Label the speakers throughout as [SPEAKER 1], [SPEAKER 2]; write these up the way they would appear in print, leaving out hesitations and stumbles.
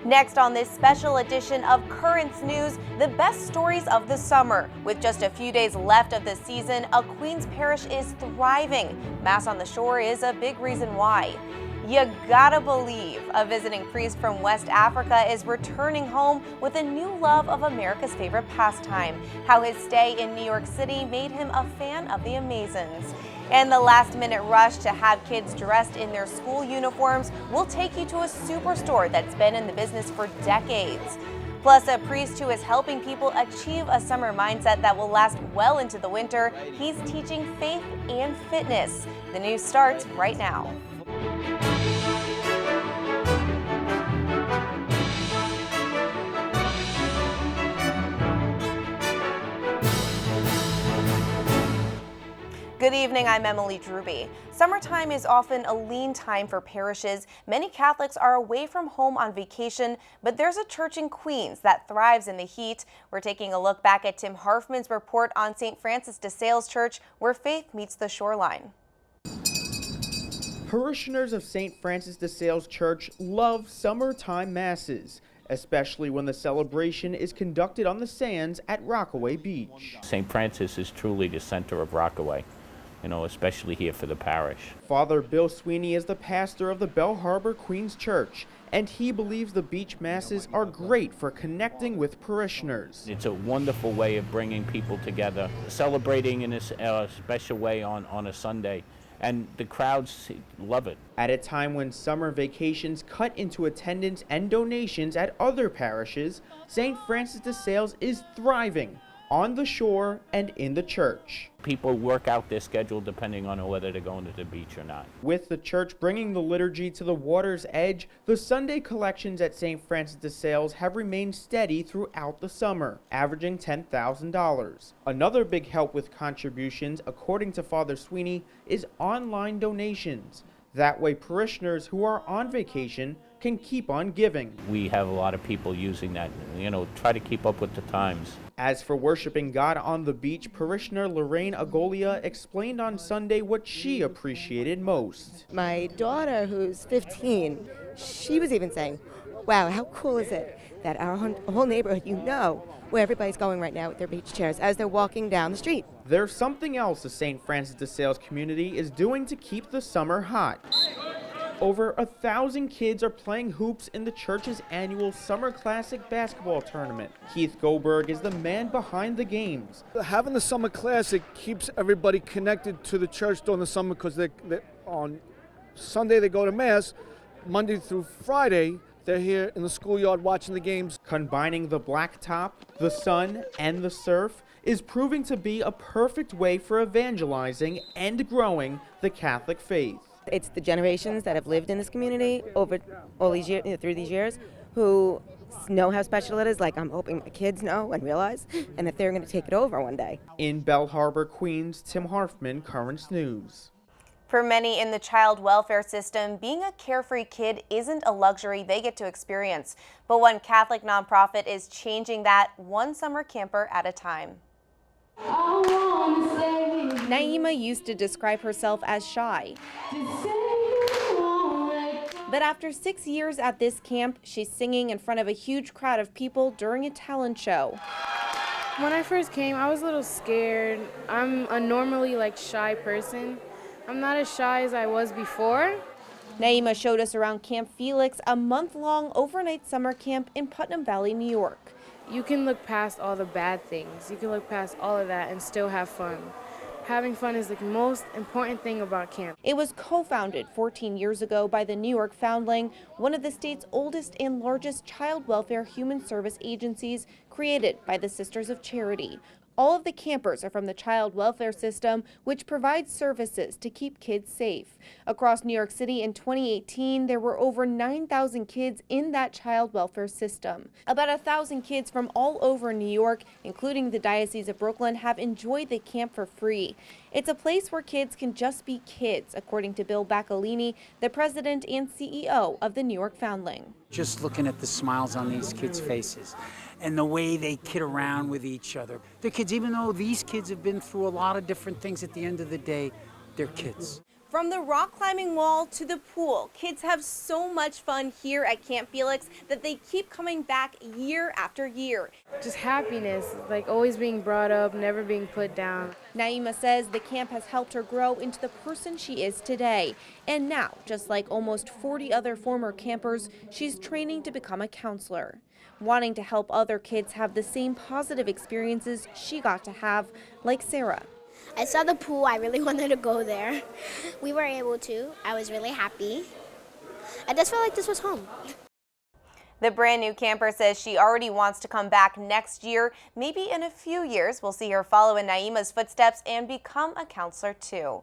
[SPEAKER 1] Next on this special edition of Currents News, the best stories of the summer. With just a few days left of the season, a Queens parish is thriving. Mass on the Shore is a big reason why. You gotta believe a visiting priest from West Africa is returning home with a new love of America's favorite pastime. How his stay in New York City made him a fan of the Amazins. And the last-minute rush to have kids dressed in their school uniforms will take you to a superstore that's been in the business for decades. Plus, a priest who is helping people achieve a summer mindset that will last well into the winter. He's teaching faith and fitness. The news starts right now. Good evening, I'm Emily Druby. Summertime is often a lean time for parishes. Many Catholics are away from home on vacation, but there's a church in Queens that thrives in the heat. We're taking a look back at Tim Harfman's report on St. Francis de Sales Church, where faith meets the shoreline.
[SPEAKER 2] Parishioners of St. Francis de Sales Church love summertime masses, especially when the celebration is conducted on the sands at Rockaway Beach.
[SPEAKER 3] St. Francis is truly the center of Rockaway, especially here for the parish.
[SPEAKER 2] Father Bill Sweeney is the pastor of the Bell Harbor Queens Church, and he believes the beach masses are great for connecting with parishioners.
[SPEAKER 3] It's a wonderful way of bringing people together, celebrating in a special way on a Sunday, and the crowds love it.
[SPEAKER 2] At a time when summer vacations cut into attendance and donations at other parishes, St. Francis de Sales is thriving on the shore and in the church.
[SPEAKER 3] People work out their schedule depending on whether they're going to the beach or not.
[SPEAKER 2] With the church bringing the liturgy to the water's edge, the Sunday collections at St. Francis de Sales have remained steady throughout the summer, averaging $10,000. Another big help with contributions, according to Father Sweeney, is online donations. That way parishioners who are on vacation can keep on giving.
[SPEAKER 3] We have a lot of people using that, try to keep up with the times.
[SPEAKER 2] As for worshiping God on the beach, parishioner Lorraine Agolia explained on Sunday what she appreciated most.
[SPEAKER 4] My daughter, who's 15, she was even saying, wow, how cool is it that our whole neighborhood, where everybody's going right now with their beach chairs as they're walking down the street.
[SPEAKER 2] There's something else the St. Francis de Sales community is doing to keep the summer hot. Over 1,000 kids are playing hoops in the church's annual Summer Classic basketball tournament. Keith Goldberg is the man behind the games.
[SPEAKER 5] Having the Summer Classic keeps everybody connected to the church during the summer because on Sunday they go to Mass, Monday through Friday they're here in the schoolyard watching the games.
[SPEAKER 2] Combining the blacktop, the sun, and the surf is proving to be a perfect way for evangelizing and growing the Catholic faith.
[SPEAKER 4] It's the generations that have lived in this community over all these years, through these years, who know how special it is, like I'm hoping my kids know and realize, and that they're going to take it over one day.
[SPEAKER 2] In Bell Harbor, Queens, Tim Harfman, Currents News.
[SPEAKER 1] For many in the child welfare system, being a carefree kid isn't a luxury they get to experience. But one Catholic nonprofit is changing that, one summer camper at a time. Naima used to describe herself as shy. But after 6 years at this camp, she's singing in front of a huge crowd of people during a talent show.
[SPEAKER 6] When I first came, I was a little scared. I'm a normally shy person. I'm not as shy as I was before.
[SPEAKER 1] Naima showed us around Camp Felix, a month-long overnight summer camp in Putnam Valley, New York.
[SPEAKER 6] You can look past all the bad things. You can look past all of that and still have fun. Having fun is the most important thing about camp.
[SPEAKER 1] It was co-founded 14 years ago by the New York Foundling, one of the state's oldest and largest child welfare human service agencies, created by the Sisters of Charity. All of the campers are from the child welfare system, which provides services to keep kids safe. Across New York City in 2018, there were over 9,000 kids in that child welfare system. About 1,000 kids from all over New York, including the Diocese of Brooklyn, have enjoyed the camp for free. It's a place where kids can just be kids, according to Bill Bacalini, the president and CEO of the New York Foundling.
[SPEAKER 7] Just looking at the smiles on these kids' faces and the way they kid around with each other. They're kids, even though these kids have been through a lot of different things, at the end of the day, they're kids.
[SPEAKER 1] From the rock climbing wall to the pool, kids have so much fun here at Camp Felix that they keep coming back year after year.
[SPEAKER 6] Just happiness, like always being brought up, never being put down.
[SPEAKER 1] Naima says the camp has helped her grow into the person she is today. And now, just like almost 40 other former campers, she's training to become a counselor, wanting to help other kids have the same positive experiences she got to have, like Sarah.
[SPEAKER 8] I saw the pool. I really wanted to go there. We were able to. I was really happy. I just felt like this was home.
[SPEAKER 1] The brand new camper says she already wants to come back next year. Maybe in a few years, we'll see her follow in Naima's footsteps and become a counselor too.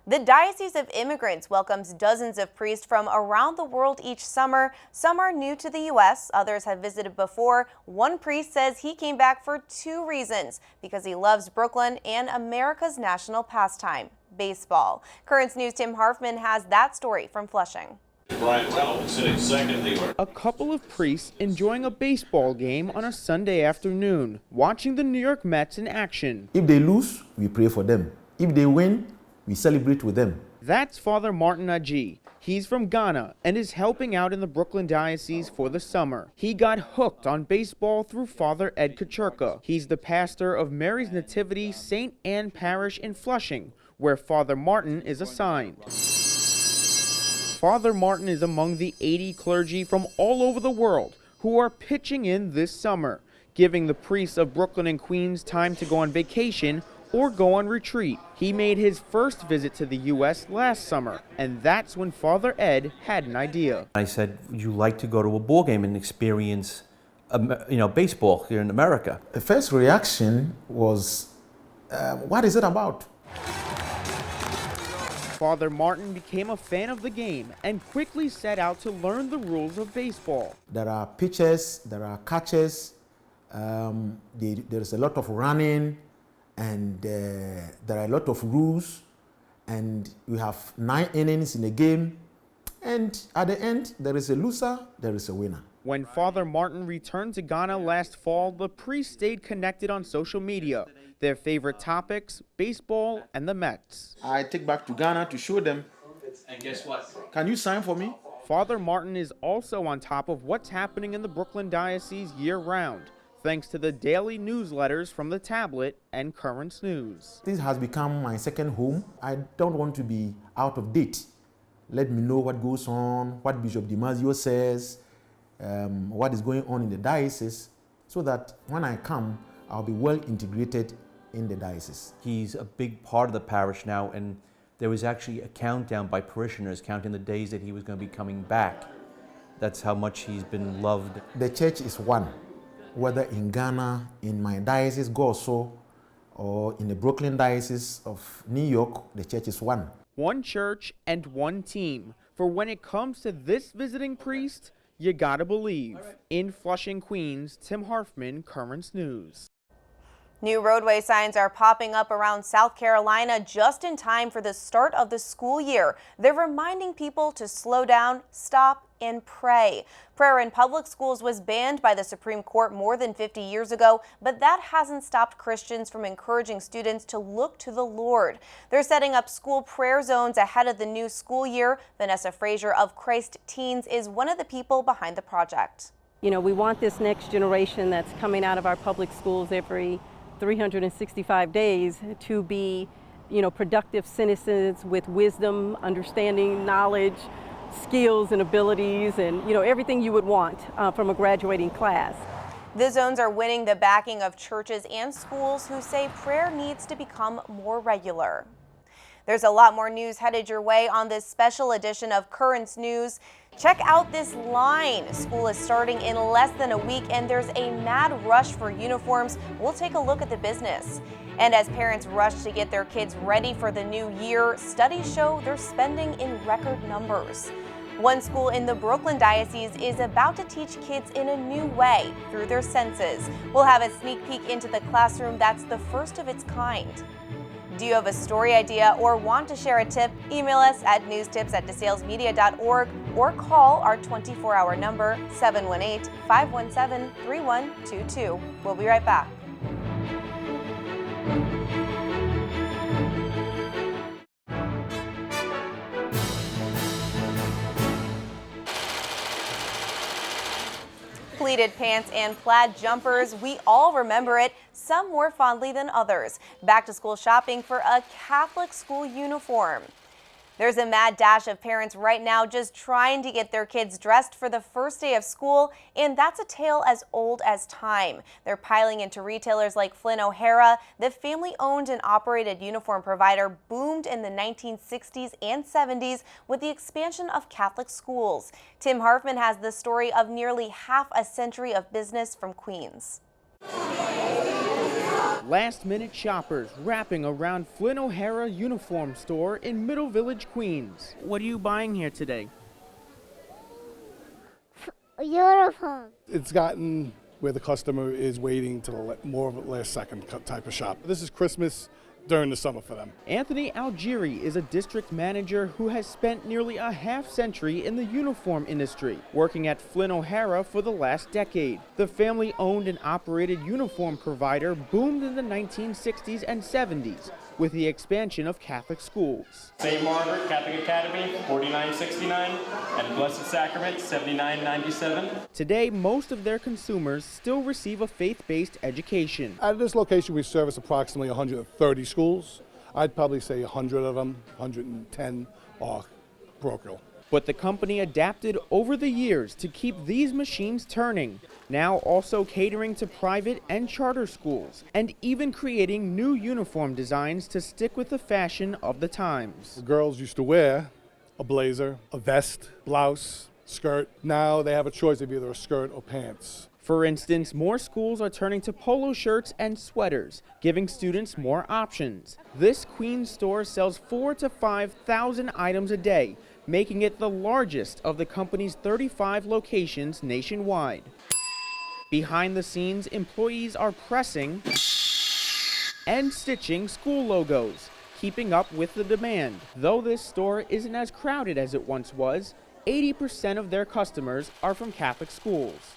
[SPEAKER 1] The Diocese of Immigrants welcomes dozens of priests from around the world each summer. Some are new to the U.S., others have visited before. One priest says he came back for two reasons, because he loves Brooklyn and America's national pastime, baseball. Currents News' Tim Harfman has that story from Flushing.
[SPEAKER 9] Brian Reynolds sitting second in the order.
[SPEAKER 2] A couple of priests enjoying a baseball game on a Sunday afternoon, watching the New York Mets in action.
[SPEAKER 10] If they lose, we pray for them. If they win, we celebrate with them.
[SPEAKER 2] That's Father Martin Aji. He's from Ghana and is helping out in the Brooklyn Diocese for the summer. He got hooked on baseball through Father Ed Kachurka. He's the pastor of Mary's Nativity St. Anne Parish in Flushing, where Father Martin is assigned. Father Martin is among the 80 clergy from all over the world who are pitching in this summer, giving the priests of Brooklyn and Queens time to go on vacation or go on retreat. He made his first visit to the U.S. last summer, and that's when Father Ed had an idea.
[SPEAKER 11] I said, would you like to go to a ball game and experience baseball here in America?
[SPEAKER 10] The first reaction was, what is it about?
[SPEAKER 2] Father Martin became a fan of the game and quickly set out to learn the rules of baseball.
[SPEAKER 10] There are pitchers, there are catchers, there's a lot of running, and there are a lot of rules, and you have 9 innings in a game, and at the end, there is a loser, there is a winner.
[SPEAKER 2] When Father Martin returned to Ghana last fall, the priest stayed connected on social media. Their favorite topics, baseball and the Mets.
[SPEAKER 10] I take back to Ghana to show them.
[SPEAKER 9] And guess what?
[SPEAKER 10] Can you sign for me?
[SPEAKER 2] Father Martin is also on top of what's happening in the Brooklyn Diocese year-round, thanks to the daily newsletters from the tablet and Currents News.
[SPEAKER 10] This has become my second home. I don't want to be out of date. Let me know what goes on, what Bishop DiMaggio says, what is going on in the diocese, so that when I come, I'll be well integrated in the diocese.
[SPEAKER 11] He's a big part of the parish now, and there was actually a countdown by parishioners counting the days that he was going to be coming back. That's how much he's been loved.
[SPEAKER 10] The church is one, whether in Ghana, in my diocese, Goso, or in the Brooklyn Diocese of New York, the church is one.
[SPEAKER 2] One church and one team. For when it comes to this visiting priest, you gotta believe. In Flushing, Queens, Tim Harfman, Currents News.
[SPEAKER 1] New roadway signs are popping up around South Carolina just in time for the start of the school year. They're reminding people to slow down, stop, and pray. Prayer in public schools was banned by the Supreme Court more than 50 years ago, but that hasn't stopped Christians from encouraging students to look to the Lord. They're setting up school prayer zones ahead of the new school year. Vanessa Frazier of Christ Teens is one of the people behind the project.
[SPEAKER 12] You know, we want this next generation that's coming out of our public schools every 365 days to be, productive citizens with wisdom, understanding, knowledge, skills and abilities, and, everything you would want from a graduating class.
[SPEAKER 1] The zones are winning the backing of churches and schools who say prayer needs to become more regular. There's a lot more news headed your way on this special edition of Currents News. Check out this line. School is starting in less than a week and there's a mad rush for uniforms. We'll take a look at the business. And as parents rush to get their kids ready for the new year, studies show they're spending in record numbers. One school in the Brooklyn Diocese is about to teach kids in a new way through their senses. We'll have a sneak peek into the classroom that's the first of its kind. Do you have a story idea or want to share a tip? Email us at newstips@desalesmedia.org or call our 24-hour number 718-517-3122. We'll be right back. Pleated pants and plaid jumpers, we all remember it, some more fondly than others. Back to school shopping for a Catholic school uniform. There's a mad dash of parents right now just trying to get their kids dressed for the first day of school, and that's a tale as old as time. They're piling into retailers like Flynn O'Hara. The family-owned and operated uniform provider boomed in the 1960s and 70s with the expansion of Catholic schools. Tim Harfman has the story of nearly half a century of business from Queens.
[SPEAKER 2] Last-minute shoppers wrapping around Flynn O'Hara Uniform Store in Middle Village, Queens. What are you buying here today?
[SPEAKER 13] Uniform.
[SPEAKER 5] It's gotten where the customer is waiting to more of a last-second type of shop. This is Christmas during the summer for them.
[SPEAKER 2] Anthony Algieri is a district manager who has spent nearly a half-century in the uniform industry, working at Flynn O'Hara for the last decade. The family-owned and operated uniform provider boomed in the 1960s and 70s with the expansion of Catholic schools.
[SPEAKER 14] St. Margaret Catholic Academy, $49.69, and Blessed Sacrament, $79.97.
[SPEAKER 2] Today, most of their consumers still receive a faith-based education.
[SPEAKER 5] At this location, we service approximately 130 schools. I'd probably say 100 of them, 110 are parochial.
[SPEAKER 2] But the company adapted over the years to keep these machines turning, now also catering to private and charter schools, and even creating new uniform designs to stick with the fashion of the times.
[SPEAKER 5] The girls used to wear a blazer, a vest, blouse, skirt. Now they have a choice of either a skirt or pants.
[SPEAKER 2] For instance, more schools are turning to polo shirts and sweaters, giving students more options. This Queens store sells 4,000 to 5,000 items a day, making it the largest of the company's 35 locations nationwide. Behind the scenes, employees are pressing and stitching school logos, keeping up with the demand. Though this store isn't as crowded as it once was, 80% of their customers are from Catholic schools.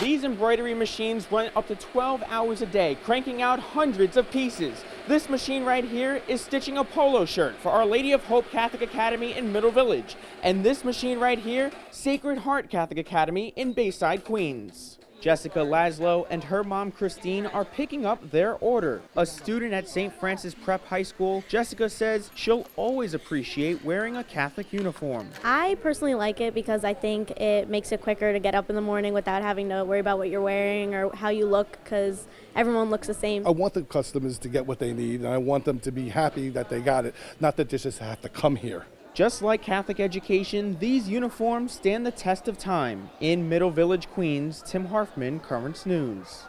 [SPEAKER 2] These embroidery machines run up to 12 hours a day, cranking out hundreds of pieces. This machine right here is stitching a polo shirt for Our Lady of Hope Catholic Academy in Middle Village. And this machine right here, Sacred Heart Catholic Academy in Bayside, Queens. Jessica Laszlo and her mom Christine are picking up their order. A student at St. Francis Prep High School, Jessica says she'll always appreciate wearing a Catholic uniform.
[SPEAKER 15] I personally like it because I think it makes it quicker to get up in the morning without having to worry about what you're wearing or how you look, because everyone looks the same.
[SPEAKER 5] I want the customers to get what they need, and I want them to be happy that they got it, not that they just have to come here.
[SPEAKER 2] Just like Catholic education, these uniforms stand the test of time. In Middle Village, Queens, Tim Harfman, Currents News.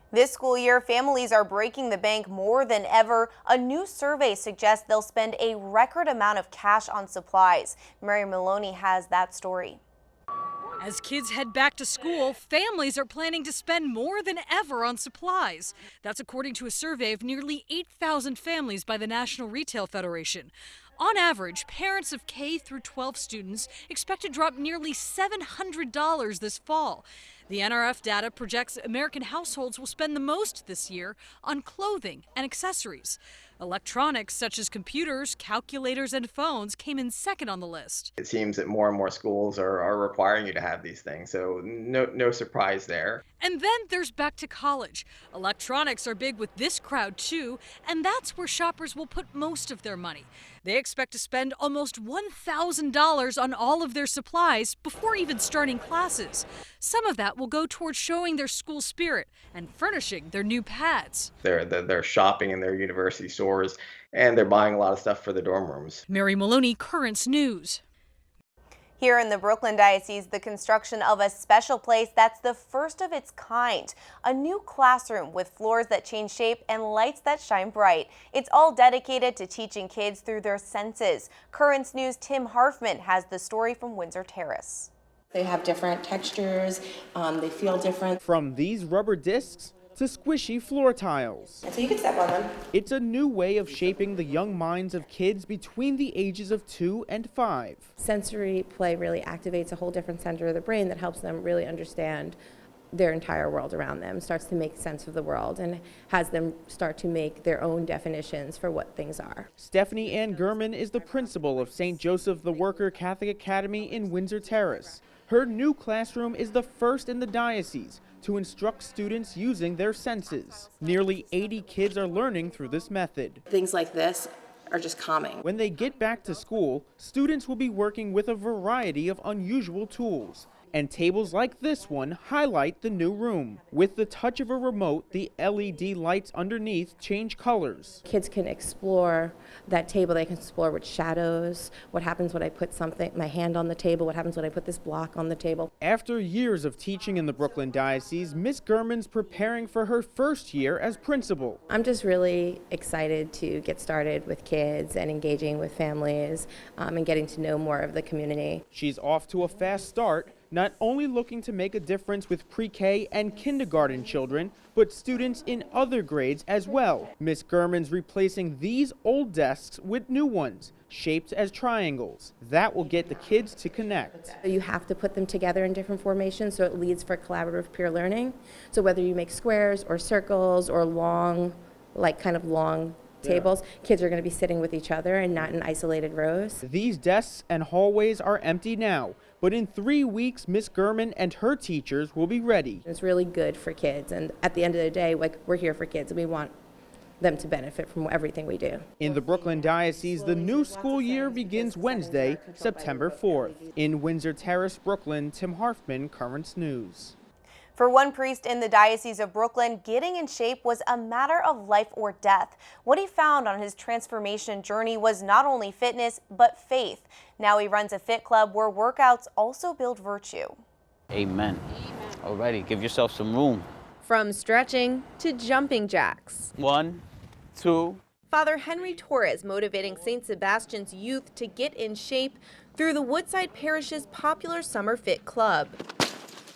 [SPEAKER 1] This school year, families are breaking the bank more than ever. A new survey suggests they'll spend a record amount of cash on supplies. Mary Maloney has that story.
[SPEAKER 16] As kids head back to school, families are planning to spend more than ever on supplies. That's according to a survey of nearly 8,000 families by the National Retail Federation. On average, parents of K through 12 students expect to drop nearly $700 this fall. The NRF data projects American households will spend the most this year on clothing and accessories. Electronics such as computers, calculators, and phones came in second on the list.
[SPEAKER 17] It seems that more and more schools are requiring you to have these things, so no surprise there.
[SPEAKER 16] And then there's back to college. Electronics are big with this crowd too, and that's where shoppers will put most of their money. They expect to spend almost $1,000 on all of their supplies before even starting classes. Some of that will go towards showing their school spirit and furnishing their new pads.
[SPEAKER 17] They're shopping in their university stores, and they're buying a lot of stuff for the dorm rooms.
[SPEAKER 16] Mary Maloney, Currents News.
[SPEAKER 1] Here in the Brooklyn Diocese, the construction of a special place that's the first of its kind. A new classroom with floors that change shape and lights that shine bright. It's all dedicated to teaching kids through their senses. Currents News' Tim Harfman has the story from Windsor Terrace.
[SPEAKER 18] They have different textures, they feel different.
[SPEAKER 2] From these rubber discs to squishy floor tiles.
[SPEAKER 18] So you can step on them.
[SPEAKER 2] It's a new way of shaping the young minds of kids between the ages of 2 and 5.
[SPEAKER 4] Sensory play really activates a whole different center of the brain that helps them really understand their entire world around them, starts to make sense of the world, and has them start to make their own definitions for what things are.
[SPEAKER 2] Stephanie Ann Gurman is the principal of St. Joseph the Worker Catholic Academy in Windsor Terrace. Her new classroom is the first in the diocese to instruct students using their senses. Nearly 80 kids are learning through this method.
[SPEAKER 18] Things like this are just calming.
[SPEAKER 2] When they get back to school, students will be working with a variety of unusual tools. And tables like this one highlight the new room. With the touch of a remote, the LED lights underneath change colors.
[SPEAKER 4] Kids can explore that table. They can explore with shadows. What happens when I put my hand on the table? What happens when I put this block on the table?
[SPEAKER 2] After years of teaching in the Brooklyn Diocese, Miss Gurman's preparing for her first year as principal.
[SPEAKER 4] I'm just really excited to get started with kids and engaging with families and getting to know more of the community.
[SPEAKER 2] She's off to a fast start, not only looking to make a difference with pre-K and kindergarten children, but students in other grades as well. Miss Gurman's replacing these old desks with new ones, shaped as triangles. That will get the kids to connect.
[SPEAKER 4] You have to put them together in different formations so it leads for collaborative peer learning. So whether you make squares or circles or long tables, kids are going to be sitting with each other and not in isolated rows.
[SPEAKER 2] These desks and hallways are empty now, but in 3 weeks, Miss Gurman and her teachers will be ready.
[SPEAKER 4] It's really good for kids, and at the end of the day, we're here for kids and we want them to benefit from everything we do.
[SPEAKER 2] In the Brooklyn Diocese, the new school year begins Wednesday, September 4th. In Windsor Terrace, Brooklyn, Tim Harfman, Currents News.
[SPEAKER 1] For one priest in the Diocese of Brooklyn, getting in shape was a matter of life or death. What he found on his transformation journey was not only fitness, but faith. Now he runs a fit club where workouts also build virtue.
[SPEAKER 3] Amen. Alrighty, give yourself some room.
[SPEAKER 1] From stretching to jumping jacks.
[SPEAKER 3] 1, 2.
[SPEAKER 1] Father Henry Torres motivating St. Sebastian's youth to get in shape through the Woodside Parish's popular Summer Fit Club.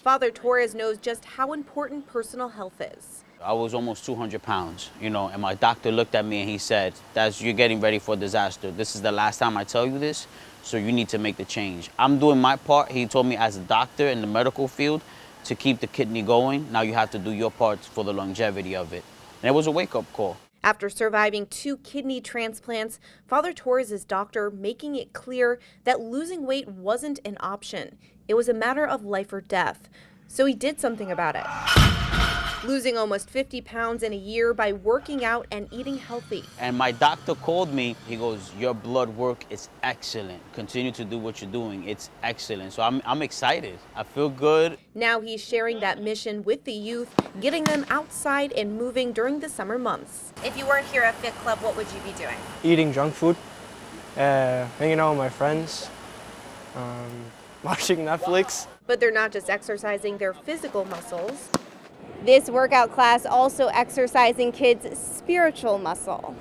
[SPEAKER 1] Father Torres knows just how important personal health is.
[SPEAKER 3] I was almost 200 pounds, and my doctor looked at me and he said, you're getting ready for disaster. This is the last time I tell you this, so you need to make the change. I'm doing my part. He told me as a doctor in the medical field to keep the kidney going. Now you have to do your part for the longevity of it. And it was a wake-up call.
[SPEAKER 1] After surviving 2 kidney transplants, Father Torres' doctor making it clear that losing weight wasn't an option. It was a matter of life or death. So he did something about it. Losing almost 50 pounds in a year by working out and eating healthy.
[SPEAKER 3] And my doctor called me. He goes, your blood work is excellent. Continue to do what you're doing. It's excellent. So I'm excited. I feel good.
[SPEAKER 1] Now he's sharing that mission with the youth, getting them outside and moving during the summer months. If you weren't here at Fit Club, what would you be doing?
[SPEAKER 19] Eating junk food, hanging out with my friends, watching Netflix.
[SPEAKER 1] But they're not just exercising their physical muscles. This workout class also exercising kids' spiritual muscle.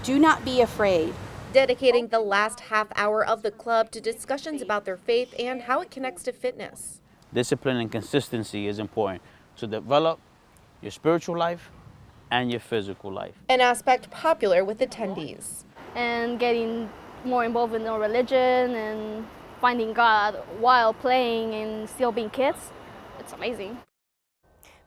[SPEAKER 18] Do not be afraid.
[SPEAKER 1] Dedicating the last half hour of the club to discussions about their faith and how it connects to fitness.
[SPEAKER 3] Discipline and consistency is important to develop your spiritual life and your physical life.
[SPEAKER 1] An aspect popular with attendees.
[SPEAKER 20] And getting more involved in our religion and finding God while playing and still being kids. It's amazing.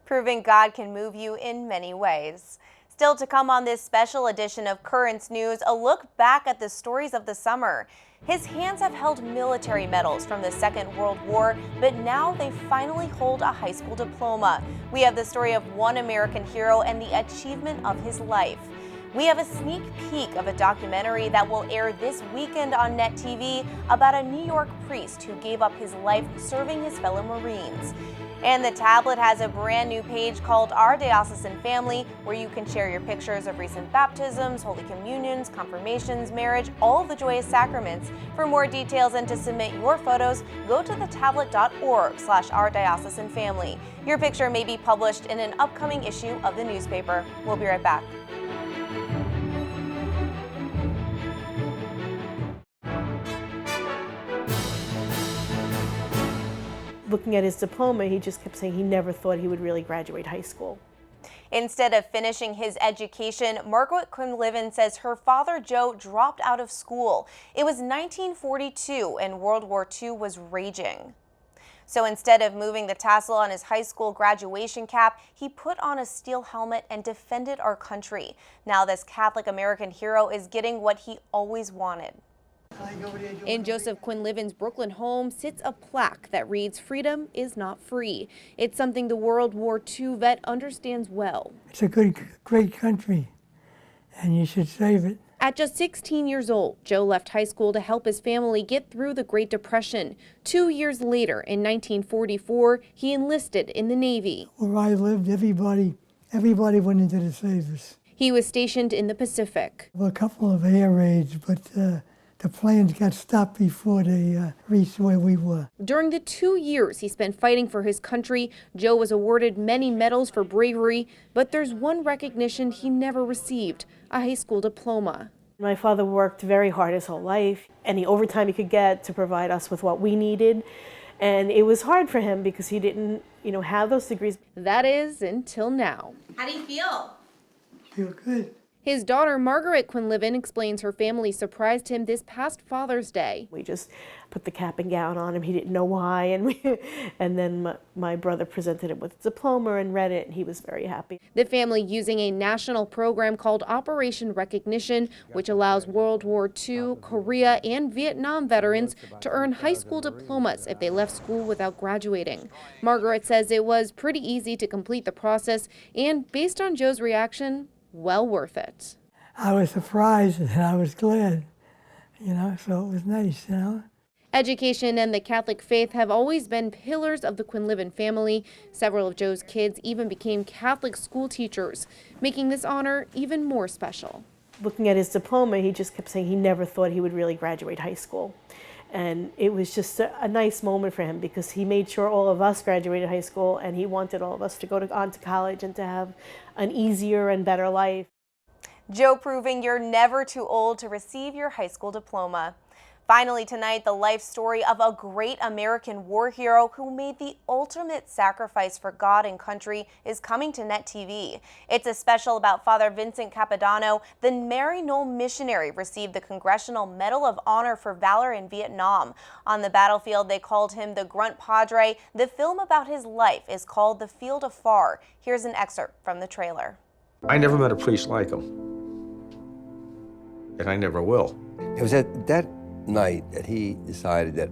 [SPEAKER 1] Proving God can move you in many ways. Still to come on this special edition of Currents News, a look back at the stories of the summer. His hands have held military medals from the Second World War, but now they finally hold a high school diploma. We have the story of one American hero and the achievement of his life. We have a sneak peek of a documentary that will air this weekend on Net TV about a New York priest who gave up his life serving his fellow Marines. And the tablet has a brand new page called Our Diocesan Family, where you can share your pictures of recent baptisms, Holy Communions, confirmations, marriage, all of the joyous sacraments. For more details and to submit your photos, go to thetablet.org/OurDiocesanFamily. Your picture may be published in an upcoming issue of the newspaper. We'll be right back.
[SPEAKER 21] Looking at his diploma, he just kept saying he never thought he would really graduate high school.
[SPEAKER 1] Instead of finishing his education, Margaret Quinlivan says her father, Joe, dropped out of school. It was 1942 and World War II was raging. So instead of moving the tassel on his high school graduation cap, he put on a steel helmet and defended our country. Now this Catholic American hero is getting what he always wanted. In Joseph Quinlivan's Brooklyn home sits a plaque that reads, "Freedom is not free." It's something the World War II vet understands well.
[SPEAKER 7] It's a great country, and you should save it.
[SPEAKER 1] At just 16 years old, Joe left high school to help his family get through the Great Depression. 2 years later, in 1944, he enlisted in the Navy.
[SPEAKER 7] Where I lived, everybody went into the service.
[SPEAKER 1] He was stationed in the Pacific.
[SPEAKER 7] Well, a couple of air raids, but the planes got stopped before they reached where we were.
[SPEAKER 1] During the 2 years he spent fighting for his country, Joe was awarded many medals for bravery, but there's one recognition he never received: a high school diploma.
[SPEAKER 21] My father worked very hard his whole life, any overtime he could get to provide us with what we needed. And it was hard for him because he didn't, have those degrees.
[SPEAKER 1] That is, until now.
[SPEAKER 8] How do you feel?
[SPEAKER 7] Feel good.
[SPEAKER 1] His daughter, Margaret Quinlivan, explains her family surprised him this past Father's Day.
[SPEAKER 21] We just put the cap and gown on him. He didn't know why. And then my brother presented him with a diploma and read it, and he was very happy.
[SPEAKER 1] The family using a national program called Operation Recognition, which allows World War II, Korea, and Vietnam veterans to earn high school diplomas if they left school without graduating. Margaret says it was pretty easy to complete the process, and based on Joe's reaction, well worth it.
[SPEAKER 7] I was surprised and I was glad, so it was nice,
[SPEAKER 1] Education and the Catholic faith have always been pillars of the Quinlivan family. Several of Joe's kids even became Catholic school teachers, making this honor even more special.
[SPEAKER 21] Looking at his diploma, he just kept saying he never thought he would really graduate high school. And it was just a nice moment for him because he made sure all of us graduated high school, and he wanted all of us to go on to college and to have an easier and better life.
[SPEAKER 1] Joe proving you're never too old to receive your high school diploma. Finally tonight, the life story of a great American war hero who made the ultimate sacrifice for God and country is coming to Net TV. It's a special about Father Vincent Capodanno. The Maryknoll missionary received the Congressional Medal of Honor for valor in Vietnam. On the battlefield, they called him the Grunt Padre. The film about his life is called The Field Afar. Here's an excerpt from the trailer.
[SPEAKER 22] I never met a priest like him, and I never will.
[SPEAKER 23] It was at that night that he decided that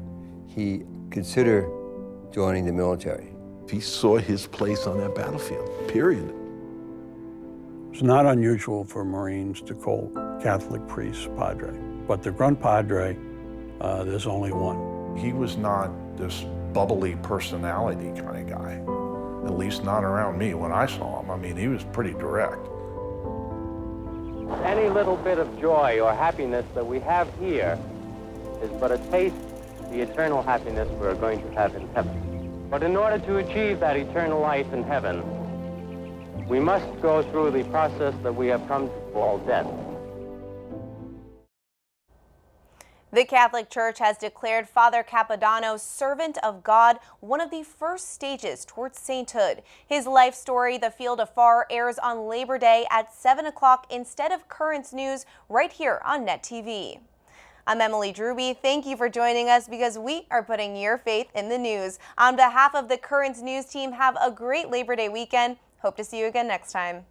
[SPEAKER 23] he consider joining the military.
[SPEAKER 22] He saw his place on that battlefield, period.
[SPEAKER 24] It's not unusual for Marines to call Catholic priests Padre, but the Grunt Padre, there's only one.
[SPEAKER 22] He was not this bubbly personality kind of guy, at least not around me when I saw him. I mean, he was pretty direct.
[SPEAKER 25] Any little bit of joy or happiness that we have here is but a taste of the eternal happiness we're going to have in heaven. But in order to achieve that eternal life in heaven, we must go through the process that we have come to call death.
[SPEAKER 1] The Catholic Church has declared Father Capodanno servant of God, one of the first stages towards sainthood. His life story, The Field Afar, airs on Labor Day at 7 o'clock instead of Currents News right here on Net TV. I'm Emily Drewby. Thank you for joining us because we are putting your faith in the news. On behalf of the Currents News team, have a great Labor Day weekend. Hope to see you again next time.